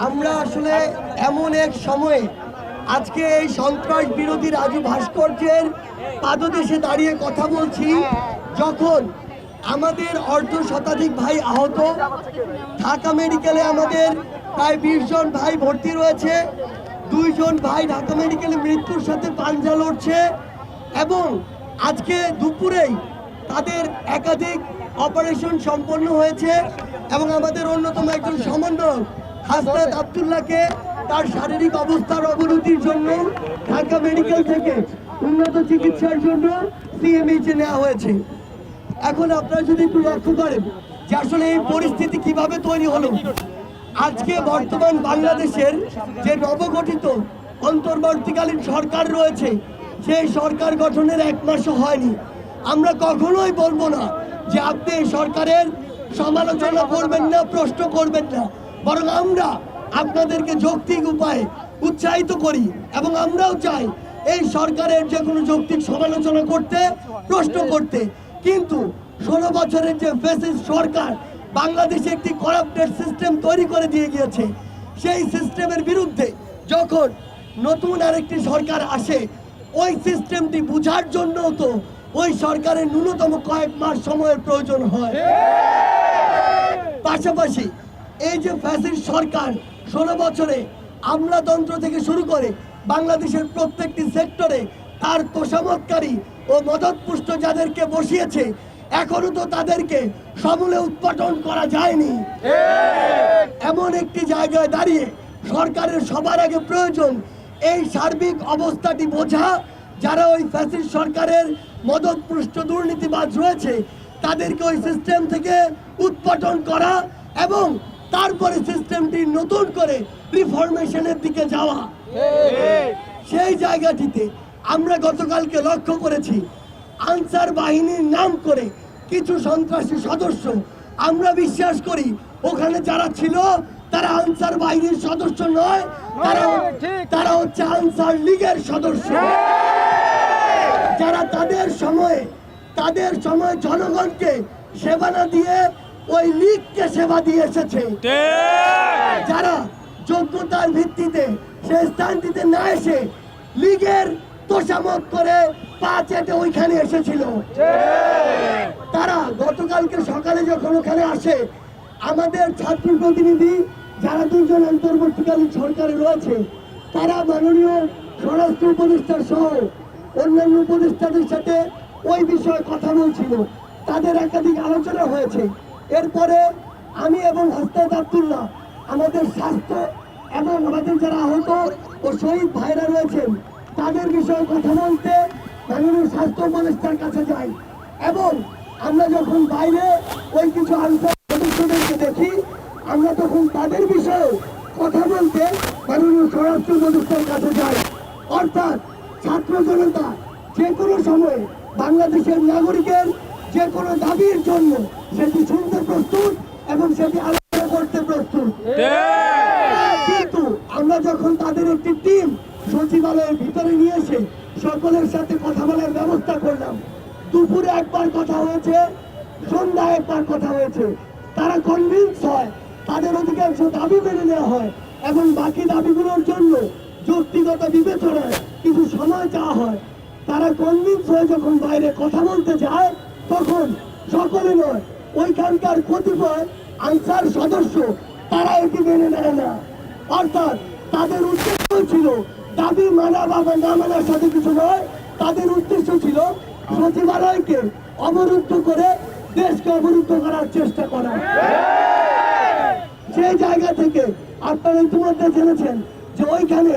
আমরা আসলে এমন এক সময়ে আজকে এই সন্ত্রাস বিরোধী রাজু ভাস্কর্যের পাদদেশে দাঁড়িয়ে কথা বলছি, যখন আমাদের অর্ধ শতাধিক ভাই আহত, ঢাকা মেডিকেলে আমাদের প্রায় 20 জন ভাই ভর্তি রয়েছে, 2 জন ভাই ঢাকা মেডিকেলে মৃত্যুর সাথে পাঞ্জা লড়ছে এবং আজকে দুপুরেই তাদের একাধিক অপারেশন সম্পন্ন হয়েছে এবং আমাদের অন্যতম একজন সমন্বয়ক হাসনাত আব্দুল্লাহকে তার শারীরিক অবস্থার অবনতির জন্য ঢাকা মেডিকেল থেকে উন্নত চিকিৎসার জন্য সিএমএইচে নেওয়া হয়েছে। এখন আপনারা যদি একটু লক্ষ্য করেন যে আসলে এই পরিস্থিতি কিভাবে তৈরি হলো। আজকে বর্তমান বাংলাদেশের যে নবগঠিত অন্তর্বর্তীকালীন সরকার রয়েছে, সেই সরকার গঠনের 1 মাসও হয়নি। আমরা কখনোই বলবো না যে আপনি এই সরকারের সমালোচনা করবেন না, প্রশ্ন করবেন না, বরং আমরা আপনাদেরকে যৌক্তিক উপায়ে উৎসাহিত করি এবং আমরাও চাই এই সরকারের যে কোনো যৌক্তিক সমালোচনা করতে, প্রশ্ন করতে। কিন্তু 16 বছরের যে ফ্যাসিস্ট সরকার বাংলাদেশে একটি করাপ্টেড সিস্টেম তৈরি করে দিয়ে গিয়েছে, সেই সিস্টেমের বিরুদ্ধে যখন নতুন আরেকটি সরকার আসে, ওই সিস্টেমটি বুঝার জন্য তো ওই সরকারের ন্যূনতম কয়েক মাস সময়ের প্রয়োজন হয়। পাশাপাশি এই যে ফ্যাসিস্ট সরকার 16 বছরে আমলাতন্ত্র থেকে শুরু করে বাংলাদেশের প্রত্যেকটি সেক্টরে তার তোষামতকারী ও মদতপুষ্ট যাদেরকে বসিয়েছে, এখনো তো তাদেরকে সমূলে উৎপাদন করা যায়নি। এমন একটি জায়গায় দাঁড়িয়ে সরকারের সবার আগে প্রয়োজন এই সার্বিক অবস্থাটি বোঝা। যারা ওই ফ্যাসিস্ট সরকারের মদতপুষ্ট দুর্নীতিবাজ রয়েছে, তাদেরকে ওই সিস্টেম থেকে উৎপাদন করা এবং তারপরে সিস্টেমটি নতুন করে রিফরমেশনের দিকে যাওয়া। সেই জায়গাটিতে আমরা গতকালকে লক্ষ্য করেছি, আনসার বাহিনীর নাম করে কিছু সন্ত্রাসী সদস্য, আমরা বিশ্বাস করি ওখানে যারা ছিল তারা আনসার বাহিনীর সদস্য নয়, তারা হচ্ছে আনসার লীগের সদস্য, যারা তাদের সময়ে জনগণকে সেবা না দিয়ে ওই লীগকে সেবা দিয়ে এসেছে, যারা যোগ্যতার ভিত্তিতে সে স্থানটিতে না এসে লীগের তোষামত করে পা চেটে ওইখানে এসেছিল। তারা গতকালকে সকালে যখন ওখানে আসে, আমাদের ছাত্র প্রতিনিধি যারা 2 জন অন্তর্বর্তীকালীন সরকারে রয়েছে, তারা মাননীয় স্বরাষ্ট্র উপদেষ্টা সহ অন্যান্য উপদেষ্টাদের সাথে ওই বিষয়ে কথা বলছিল, তাদের একাধিক আলোচনা হয়েছে। এরপরে আমি এবং হাসনাত আব্দুল্লাহ আমাদের স্বাস্থ্য এবং আমাদের যারা আহত ও শহীদ ভাইরা রয়েছেন তাদের বিষয়ে কথা বলতে মাননীয় স্বাস্থ্য উপদেষ্টার কাছে যাই এবং আমরা যখন বাইরে ওই কিছু আনসার সদস্যদেরকে দেখি, আমরা তখন তাদের বিষয়ে কথা বলতে মাননীয় স্বরাষ্ট্র উপদেষ্টার কাছে যাই। অর্থাৎ ছাত্র জনতা যে কোনো সময়ে বাংলাদেশের নাগরিকের যে কোনো দাবির জন্য সেটি শুনতে প্রস্তুত এবং সেটি আলোচনা করতে প্রস্তুত। কিন্তু আমরা যখন তাদের একটি টিম সচিবালয়ের ভিতরে নিয়ে এসে সকলের সাথে কথা বলার ব্যবস্থা করলাম, দুপুরে একবার কথা হয়েছে, সন্ধ্যায় একবার কথা হয়েছে, তারা কনভিন্স হয়, তাদের অধিকাংশ দাবি মেনে নেওয়া হয় এবং বাকি দাবিগুলোর জন্য যৌক্তিকত বিবেচনায় কিছু সময় চাওয়া হয়। তারা কনভিন্স হয়ে যখন বাইরে কথা বলতে যায়, তখন সকলে নয়, ওইখানকার কতিপয় আনসার সদস্য তারা এটি মেনে নেয় না। অর্থাৎ তাদের উদ্দেশ্য ছিল দাবি মানা বা না মানার সাথে কিছু নয়, তাদের উদ্দেশ্য ছিল সচিবালয়কে অবরুদ্ধ করে দেশকে অবরুদ্ধ করার চেষ্টা করা। সেই জায়গা থেকে আপনারা ইতিমধ্যে জেনেছেন যে ওইখানে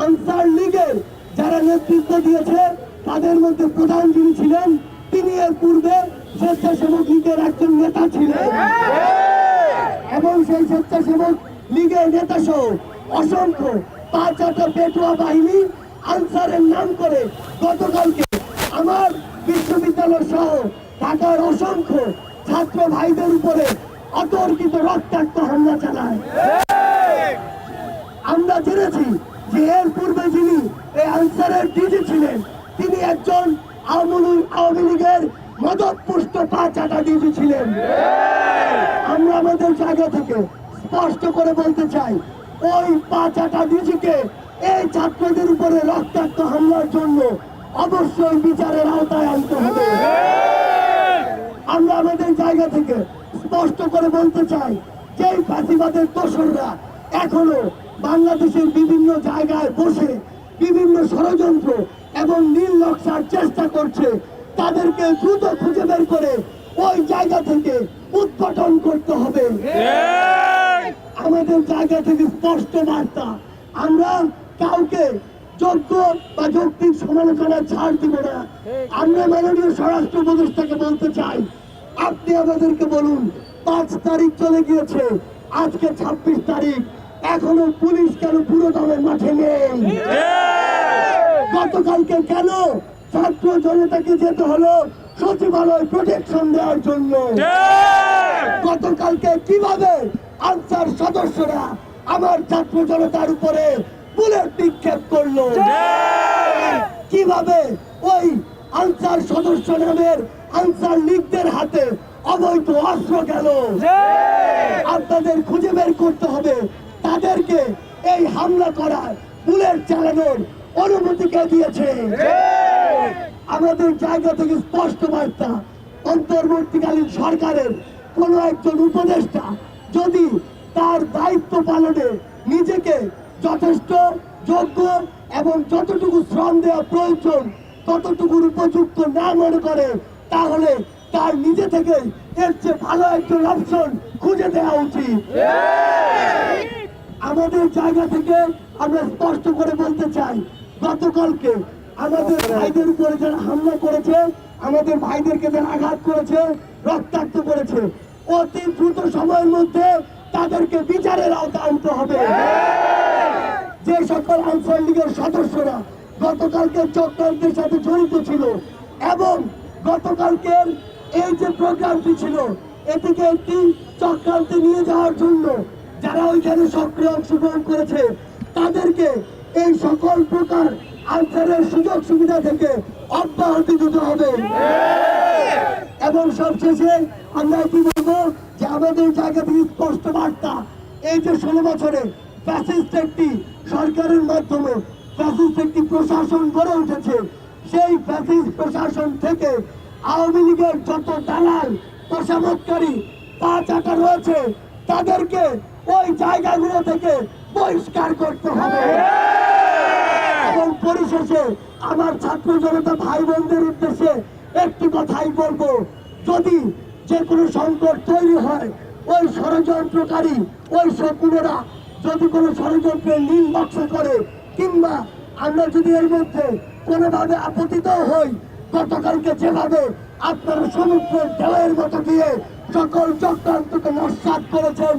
আনসার লীগের যারা নেতৃত্ব দিয়েছে তাদের মধ্যে প্রধান যিনি ছিলেন, তিনি এর পূর্বে স্বেচ্ছাসেবক লীগের একজন নেতা ছিলেন এবং সেই স্বেচ্ছাসেবক লীগের নেতা সহ অসংখ্য 5-8টা পেটুয়া বাহিনী আনসারের নাম করে গতকালকে আমার বিশ্ববিদ্যালয় সহ ঢাকার অসংখ্য ছাত্র ভাইদের উপরে অতর্কিত রক্তাক্ত হামলা চালায়। আমরা জেনেছি যে এর পূর্বে যিনি এই আনসারের ডিজি ছিলেন, তিনি একজন আওয়ামী লীগের মদতপুষ্ট 5-8টা ডিজি ছিলেন। আমরা আমাদের জায়গা থেকে স্পষ্ট করে বলতে চাই, ওই পাঁচাটা নিজেকে এই ছাত্রদের উপরে রক্তাক্ত হামলার জন্য অবশ্যই বিচারের আওতায় আনতে হবে। আমরা আমাদের জায়গা থেকে স্পষ্ট করে বলতে চাই যে এই ফাঁসিবাদের দোসররা এখনো বাংলাদেশের বিভিন্ন জায়গায় বসে বিভিন্ন ষড়যন্ত্র এবং নীল নকশার চেষ্টা করছে, তাদেরকে দ্রুত খুঁজে বের করে ওই জায়গা থেকে উৎপাদন করতে হবে। আমাদের জায়গা থেকে স্পষ্ট বার্তা, আমরা কাউকে যোগ্য বা যৌক্তিক সমালোচনা ছাড় দিব না। আমরা মাননীয় স্বরাষ্ট্র উপদেষ্টাকে বলতে চাই, আপনি আমাদেরকে বলুন 5 তারিখ চলে গিয়েছে, আজকে 26 তারিখ, এখনো পুলিশ কেন পুরো দমের মাঠে নেই? গতকালকে কেন ছাত্র জনতাকে যেতে হলো সচিবালয় প্রোটেকশন দেওয়ার জন্য? গতকালকে কিভাবে আনসার সদস্যরা আমার ছাত্র জনতার উপরে বুলেট নিক্ষেপ করলো? কিভাবে ওই আনসার সদস্য নামের আনসার লীগদের হাতে অবৈধ অস্ত্র গেল? আপনাদের খুঁজে বের করতে হবে তাদেরকে এই হামলা করার, বুলেট চালানোর অনুমতি কে দিয়েছে? আমাদের জায়গা থেকে স্পষ্ট বার্তা, অন্তর্বর্তীকালীন সরকারের কোন একজন উপদেষ্টা যদি তার দায়িত্ব পালনে নিজেকে যথেষ্ট যোগ্য এবং যতটুকু শ্রম দেওয়া প্রয়োজন ততটুকুর উপযুক্ত না মনে করে, তাহলে তার নিজে থেকে এর চেয়ে ভালো একজন অপশন খুঁজে দেওয়া উচিত। আমাদের জায়গা থেকে আমরা স্পষ্ট করে বলতে চাই, গতকালকে আমাদের ভাইদের উপরে যারা হামলা করেছে, আমাদের ভাইদেরকে যারা আঘাত করেছে, রক্তাক্ত করেছে, অতি দ্রুত সময়ের মধ্যে তাদেরকে বিচারের আওতায় আনতে হবে। যে সকল আনসার লীগের সদস্যরা গতকালকে চক্রান্তের সাথে জড়িত ছিল এবং গতকালকের এই যে প্রোগ্রামটি ছিল এটিকে একটি চক্রান্তে নিয়ে যাওয়ার জন্য যারা ওইখানে সক্রিয় অংশগ্রহণ করেছে, তাদেরকে এই সকল প্রকার আনসারের সুযোগ সুবিধা থেকে অব্যাহতি দিতে হবে। এবং সবশেষে আমরা কি বলবো যে আমাদের জায়গা থেকে স্পষ্ট বার্তা, এই যে 16 বছরে ফ্যাসিস্ট একটি সরকারের মাধ্যমে ফ্যাসিস্ট একটি প্রশাসন গড়ে উঠেছে, সেই ফ্যাসিস্ট প্রশাসন থেকে আওয়ামী লীগের যত দালাল তোষামতকারী পা চাটা রয়েছে তাদেরকে ওই জায়গাগুলো থেকে বহিষ্কার করতে হবে। এবং পরিশেষে আমার ছাত্র জনতা ভাই বোনদের উদ্দেশ্যে একটি কথাই বলবো, যদি যে কোনো সংকট তৈরি হয়, ওই ষড়যন্ত্রকারী ওই শত্রুরা যদি কোনো ষড়যন্ত্রের নীল নকশা করে কিংবা আমরা যদি এর মধ্যে কোনোভাবে আপতিত হই, গতকালকে যেভাবে আপনারা সমুদ্রের ঢেউয়ের মতো দিয়ে সকল চক্রান্তকে নস্যাৎ করেছেন,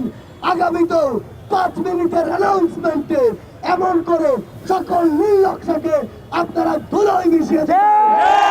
আগামীতেও 5 মিনিটের অ্যানাউন্সমেন্টে এমন করে সকল নীল নকশাকে আপনারা ধুলোয় মিশিয়ে দেবেন।